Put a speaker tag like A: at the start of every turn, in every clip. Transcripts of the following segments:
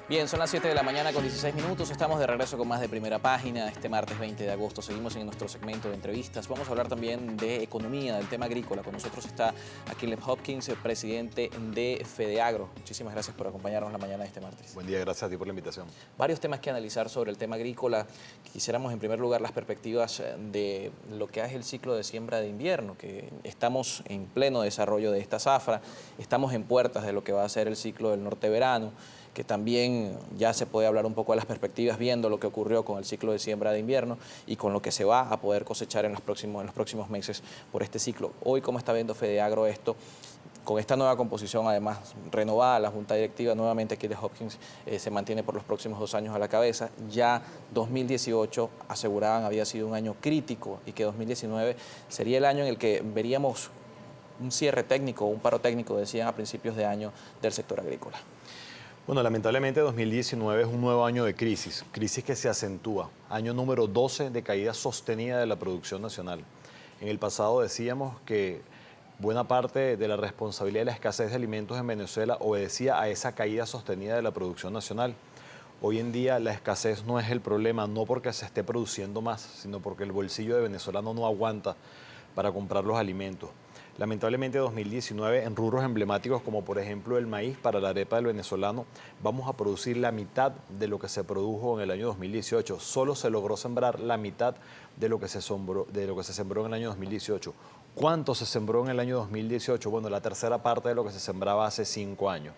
A: Bien, son las 7 de la mañana con 16 minutos. Estamos de regreso con más de Primera Página. Este martes 20 de agosto seguimos en nuestro segmento de entrevistas. Vamos a hablar también de economía, del tema agrícola. Con nosotros está Caleb Hopkins, el presidente de FedeAgro. Muchísimas gracias por acompañarnos la mañana de este martes.
B: Buen día, gracias a ti por la invitación.
A: Varios temas que analizar sobre el tema agrícola. Quisiéramos en primer lugar las perspectivas de lo que es el ciclo de siembra de invierno, que estamos en pleno desarrollo de esta zafra. Estamos en puertas de lo que va a ser el ciclo del norte-verano, que también ya se puede hablar un poco de las perspectivas viendo lo que ocurrió con el ciclo de siembra de invierno y con lo que se va a poder cosechar en los próximos meses por este ciclo. Hoy, ¿cómo está viendo FedeAgro esto? Con esta nueva composición, además renovada, la Junta Directiva, nuevamente Caleb Hopkins se mantiene por los próximos 2 años a la cabeza. Ya 2018, aseguraban, había sido un año crítico y que 2019 sería el año en el que veríamos un cierre técnico, un paro técnico, decían a principios de año, del sector agrícola.
B: Bueno, lamentablemente 2019 es un nuevo año de crisis que se acentúa, año número 12 de caída sostenida de la producción nacional. En el pasado decíamos que buena parte de la responsabilidad de la escasez de alimentos en Venezuela obedecía a esa caída sostenida de la producción nacional. Hoy en día la escasez no es el problema, no porque se esté produciendo más, sino porque el bolsillo de venezolano no aguanta para comprar los alimentos. Lamentablemente 2019 en rubros emblemáticos como por ejemplo el maíz para la arepa del venezolano vamos a producir la mitad de lo que se produjo en el año 2018. Solo se logró sembrar la mitad de lo que se sembró en el año 2018. ¿Cuánto se sembró en el año 2018? Bueno, la tercera parte de lo que se sembraba hace 5 años.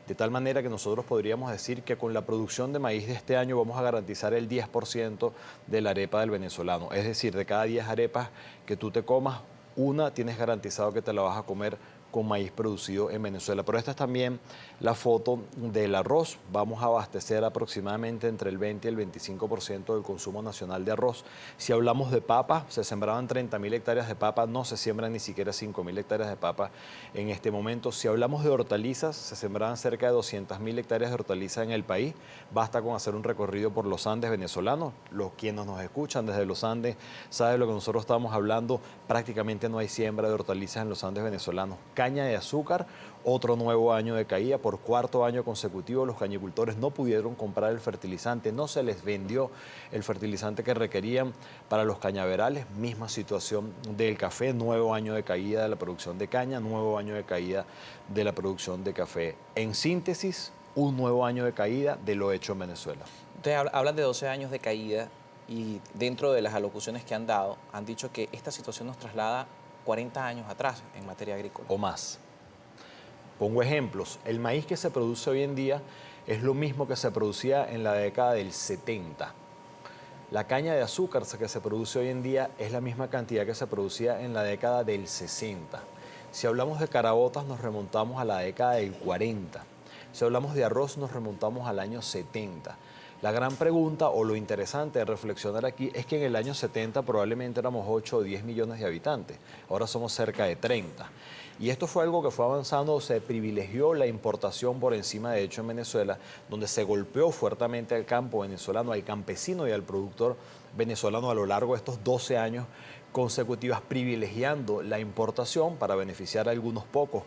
B: De tal manera que nosotros podríamos decir que con la producción de maíz de este año vamos a garantizar el 10% de la arepa del venezolano. Es decir, de cada 10 arepas que tú te comas, una tienes garantizado que te la vas a comer con maíz producido en Venezuela. Pero esta es también la foto del arroz. Vamos a abastecer aproximadamente entre el 20 y el 25% del consumo nacional de arroz. Si hablamos de papa, se sembraban 30.000 hectáreas de papa, no se siembran ni siquiera 5.000 hectáreas de papa en este momento. Si hablamos de hortalizas, se sembraban cerca de 200.000 hectáreas de hortalizas en el país. Basta con hacer un recorrido por los Andes venezolanos. Quienes nos escuchan desde los Andes saben de lo que nosotros estamos hablando. Prácticamente no hay siembra de hortalizas en los Andes venezolanos. Caña de azúcar, otro nuevo año de caída. Por 4.º año consecutivo los cañicultores no pudieron comprar el fertilizante, no se les vendió el fertilizante que requerían para los cañaverales. Misma situación del café, nuevo año de caída de la producción de caña, nuevo año de caída de la producción de café. En síntesis, un nuevo año de caída de lo hecho en Venezuela.
A: Ustedes hablan de 12 años de caída y dentro de las alocuciones que han dado, han dicho que esta situación nos traslada 40 años atrás en materia agrícola.
B: O más. Pongo ejemplos. El maíz que se produce hoy en día es lo mismo que se producía en la década del 70. La caña de azúcar que se produce hoy en día es la misma cantidad que se producía en la década del 60. Si hablamos de caraotas nos remontamos a la década del 40. Si hablamos de arroz nos remontamos al año 70. La gran pregunta o lo interesante de reflexionar aquí es que en el año 70 probablemente éramos 8 o 10 millones de habitantes, ahora somos cerca de 30. Y esto fue algo que fue avanzando, se privilegió la importación por encima de hecho en Venezuela, donde se golpeó fuertemente al campo venezolano, al campesino y al productor venezolano a lo largo de estos 12 años consecutivos, privilegiando la importación para beneficiar a algunos pocos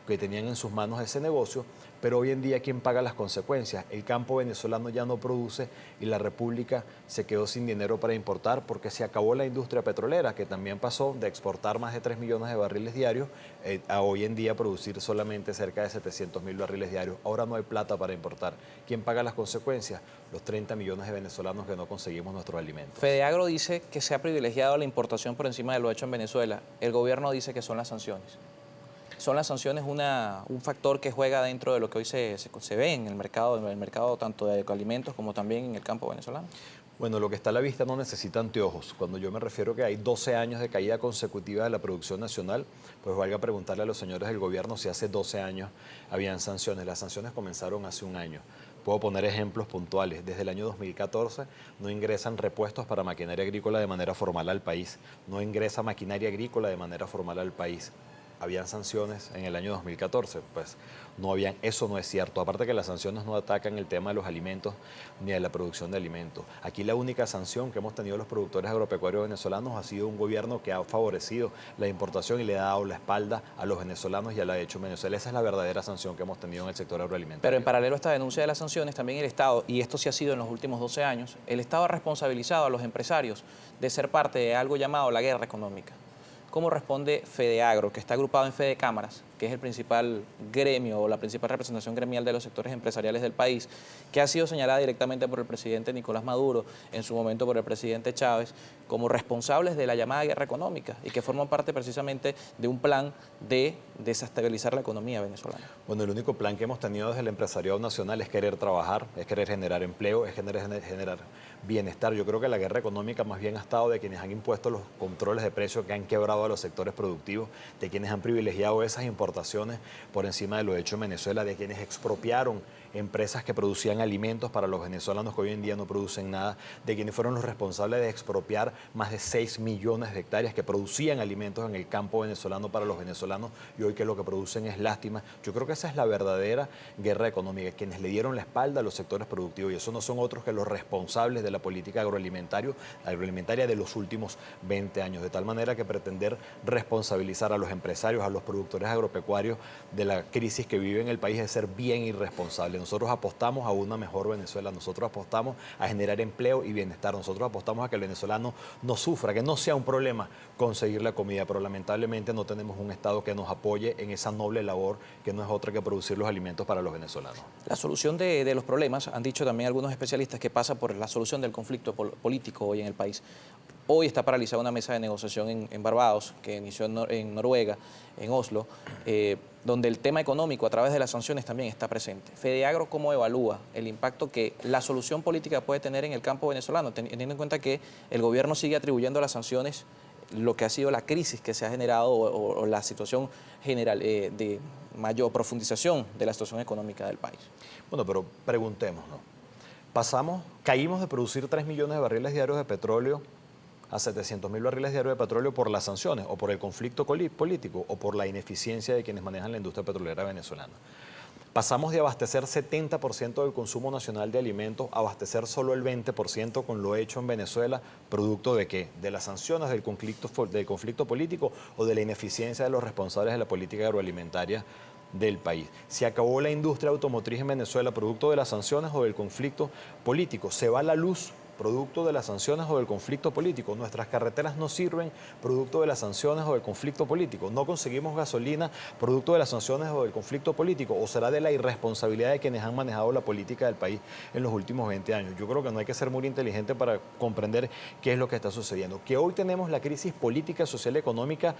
B: que tenían en sus manos ese negocio, pero hoy en día ¿quién paga las consecuencias? El campo venezolano ya no produce y la República se quedó sin dinero para importar porque se acabó la industria petrolera, que también pasó de exportar más de 3 millones de barriles diarios a hoy en día producir solamente cerca de 700.000 barriles diarios. Ahora no hay plata para importar. ¿Quién paga las consecuencias? Los 30 millones de venezolanos que no conseguimos nuestros alimentos.
A: FedeAgro dice que se ha privilegiado la importación por encima de lo hecho en Venezuela. El gobierno dice que son las sanciones. ¿Son las sanciones un factor que juega dentro de lo que hoy se ve en el mercado tanto de alimentos como también en el campo venezolano?
B: Bueno, lo que está a la vista no necesita anteojos. Cuando yo me refiero que hay 12 años de caída consecutiva de la producción nacional, pues valga preguntarle a los señores del gobierno si hace 12 años habían sanciones. Las sanciones comenzaron hace un año. Puedo poner ejemplos puntuales. Desde el año 2014 no ingresan repuestos para maquinaria agrícola de manera formal al país. No ingresa maquinaria agrícola de manera formal al país. habían sanciones en el año 2014. Pues no habían, eso no es cierto. Aparte que las sanciones no atacan el tema de los alimentos ni de la producción de alimentos. Aquí la única sanción que hemos tenido los productores agropecuarios venezolanos ha sido un gobierno que ha favorecido la importación y le ha dado la espalda a los venezolanos y a la hecho en Venezuela. Esa es la verdadera sanción que hemos tenido en el sector agroalimentario.
A: Pero en paralelo a esta denuncia de las sanciones, también el Estado, y esto sí ha sido en los últimos 12 años, el Estado ha responsabilizado a los empresarios de ser parte de algo llamado la guerra económica. ¿Cómo responde FEDEAGRO, que está agrupado en Fede Cámaras, que es el principal gremio o la principal representación gremial de los sectores empresariales del país, que ha sido señalada directamente por el presidente Nicolás Maduro, en su momento por el presidente Chávez, como responsables de la llamada guerra económica y que forman parte precisamente de un plan de desestabilizar la economía venezolana?
B: Bueno, el único plan que hemos tenido desde el empresariado nacional es querer trabajar, es querer generar empleo, es generar bienestar. Yo creo que la guerra económica más bien ha estado de quienes han impuesto los controles de precios que han quebrado a los sectores productivos, de quienes han privilegiado esas importaciones por encima de lo hecho en Venezuela, de quienes expropiaron empresas que producían alimentos para los venezolanos que hoy en día no producen nada, de quienes fueron los responsables de expropiar más de 6 millones de hectáreas que producían alimentos en el campo venezolano para los venezolanos y hoy que lo que producen es lástima. Yo creo que esa es la verdadera guerra económica, quienes le dieron la espalda a los sectores productivos y eso no son otros que los responsables de la política agroalimentaria de los últimos 20 años, de tal manera que pretender responsabilizar a los empresarios, a los productores agropecuarios de la crisis que vive en el país es ser bien irresponsable. Nosotros apostamos a una mejor Venezuela, nosotros apostamos a generar empleo y bienestar, nosotros apostamos a que el venezolano no sufra, que no sea un problema conseguir la comida, pero lamentablemente no tenemos un Estado que nos apoye en esa noble labor que no es otra que producir los alimentos para los venezolanos.
A: La solución de los problemas, han dicho también algunos especialistas, que pasa por la solución del conflicto político hoy en el país. Hoy está paralizada una mesa de negociación en Barbados, que inició en Noruega, en Oslo, donde el tema económico a través de las sanciones también está presente. FEDEAGRO, ¿cómo evalúa el impacto que la solución política puede tener en el campo venezolano, teniendo en cuenta que el gobierno sigue atribuyendo a las sanciones lo que ha sido la crisis que se ha generado o la situación general de mayor profundización de la situación económica del país?
B: Bueno, pero preguntémonos. Caímos de producir 3 millones de barriles diarios de petróleo a 700.000 barriles diarios de petróleo por las sanciones o por el conflicto político o por la ineficiencia de quienes manejan la industria petrolera venezolana. Pasamos de abastecer 70% del consumo nacional de alimentos a abastecer solo el 20% con lo hecho en Venezuela, ¿producto de qué? ¿De las sanciones, del conflicto político o de la ineficiencia de los responsables de la política agroalimentaria del país? ¿Se acabó la industria automotriz en Venezuela producto de las sanciones o del conflicto político? ¿Se va la luz producto de las sanciones o del conflicto político? Nuestras carreteras no sirven producto de las sanciones o del conflicto político. No conseguimos gasolina producto de las sanciones o del conflicto político. ¿O será de la irresponsabilidad de quienes han manejado la política del país en los últimos 20 años? Yo creo que no hay que ser muy inteligente para comprender qué es lo que está sucediendo. Que hoy tenemos la crisis política, social y económica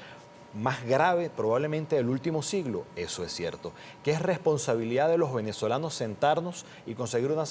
B: más grave probablemente del último siglo, eso es cierto. Que es responsabilidad de los venezolanos sentarnos y conseguir una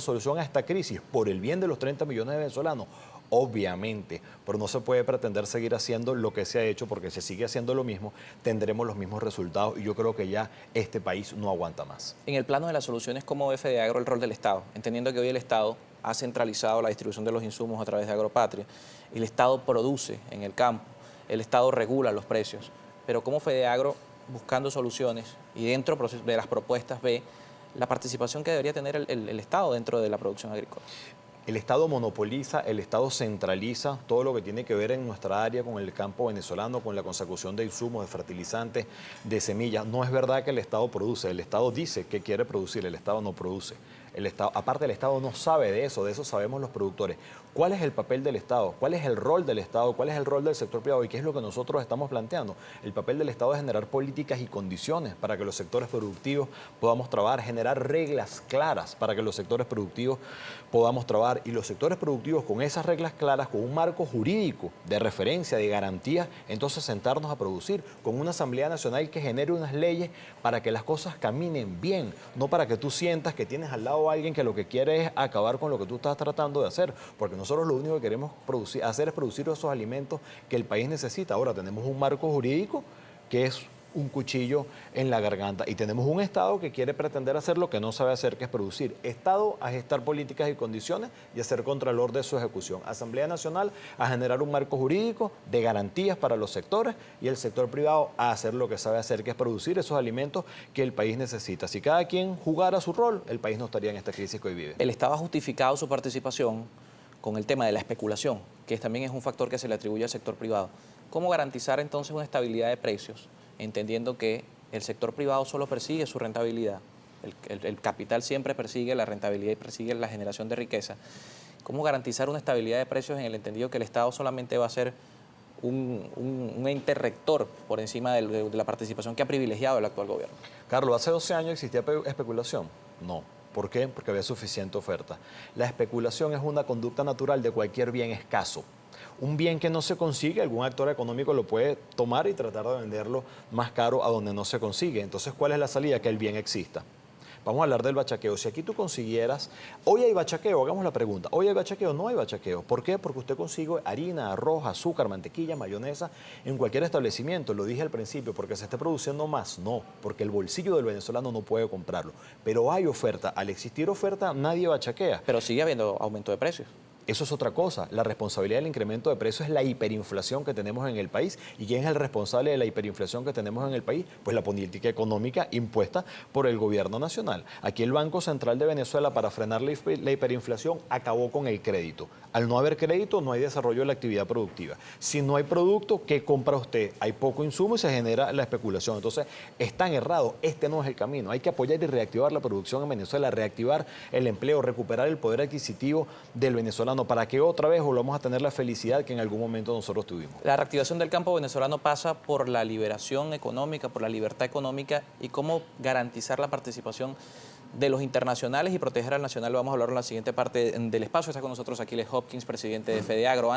B: solución a esta crisis por el bien de los 30 millones de venezolanos. Obviamente, pero no se puede pretender seguir haciendo lo que se ha hecho, porque si sigue haciendo lo mismo, tendremos los mismos resultados y yo creo que ya este país no aguanta más.
A: En el plano de las soluciones, ¿cómo ve FEDEAGRO el rol del Estado? Entendiendo que hoy el Estado ha centralizado la distribución de los insumos a través de Agropatria, el Estado produce en el campo, el Estado regula los precios, pero ¿cómo FEDEAGRO, buscando soluciones y dentro de las propuestas, ve la participación que debería tener el Estado dentro de la producción agrícola?
B: El Estado monopoliza, el Estado centraliza todo lo que tiene que ver en nuestra área con el campo venezolano, con la consecución de insumos, de fertilizantes, de semillas. No es verdad que el Estado produce, el Estado dice que quiere producir, el Estado no produce. Aparte, el Estado no sabe de eso sabemos los productores. ¿Cuál es el papel del Estado? ¿Cuál es el rol del Estado? ¿Cuál es el rol del sector privado? ¿Y qué es lo que nosotros estamos planteando? El papel del Estado es generar políticas y condiciones para que los sectores productivos podamos trabajar, generar reglas claras para que los sectores productivos podamos trabajar. Y los sectores productivos, con esas reglas claras, con un marco jurídico de referencia, de garantía, entonces sentarnos a producir con una Asamblea Nacional que genere unas leyes para que las cosas caminen bien, no para que tú sientas que tienes al lado a alguien que lo que quiere es acabar con lo que tú estás tratando de hacer, porque nosotros lo único que queremos hacer es producir esos alimentos que el país necesita. Ahora tenemos un marco jurídico que es un cuchillo en la garganta. Y tenemos un Estado que quiere pretender hacer lo que no sabe hacer, que es producir. Estado a gestar políticas y condiciones y a ser contralor de su ejecución. Asamblea Nacional a generar un marco jurídico de garantías para los sectores y el sector privado a hacer lo que sabe hacer, que es producir esos alimentos que el país necesita. Si cada quien jugara su rol, el país no estaría en esta crisis que hoy vive.
A: El Estado ha justificado su participación con el tema de la especulación, que también es un factor que se le atribuye al sector privado. ¿Cómo garantizar entonces una estabilidad de precios, entendiendo que el sector privado solo persigue su rentabilidad? El capital siempre persigue la rentabilidad y persigue la generación de riqueza. ¿Cómo garantizar una estabilidad de precios en el entendido que el Estado solamente va a ser un ente rector por encima de la participación que ha privilegiado el actual gobierno?
B: Carlos, ¿hace 12 años existía especulación? No. ¿Por qué? Porque había suficiente oferta. La especulación es una conducta natural de cualquier bien escaso. Un bien que no se consigue, algún actor económico lo puede tomar y tratar de venderlo más caro a donde no se consigue. Entonces, ¿cuál es la salida? Que el bien exista. Vamos a hablar del bachaqueo. Si aquí tú consiguieras, hoy hay bachaqueo, hagamos la pregunta, ¿hoy hay bachaqueo? No hay bachaqueo. ¿Por qué? Porque usted consigue harina, arroz, azúcar, mantequilla, mayonesa en cualquier establecimiento. Lo dije al principio, porque se esté produciendo más. No, porque el bolsillo del venezolano no puede comprarlo. Pero hay oferta. Al existir oferta, nadie bachaquea.
A: Pero sigue habiendo aumento de precios.
B: Eso es otra cosa. La responsabilidad del incremento de precios es la hiperinflación que tenemos en el país. ¿Y quién es el responsable de la hiperinflación que tenemos en el país? Pues la política económica impuesta por el gobierno nacional. Aquí el Banco Central de Venezuela, para frenar la hiperinflación, acabó con el crédito. Al no haber crédito, no hay desarrollo de la actividad productiva. Si no hay producto, ¿qué compra usted? Hay poco insumo y se genera la especulación. Entonces, están errados. Este no es el camino. Hay que apoyar y reactivar la producción en Venezuela, reactivar el empleo, recuperar el poder adquisitivo del venezolano, para que otra vez volvamos a tener la felicidad que en algún momento nosotros tuvimos.
A: La reactivación del campo venezolano pasa por la liberación económica, por la libertad económica y cómo garantizar la participación de los internacionales y proteger al nacional. Vamos a hablar en la siguiente parte del espacio. Está con nosotros Aquiles Hopkins, presidente de FEDEAGRO.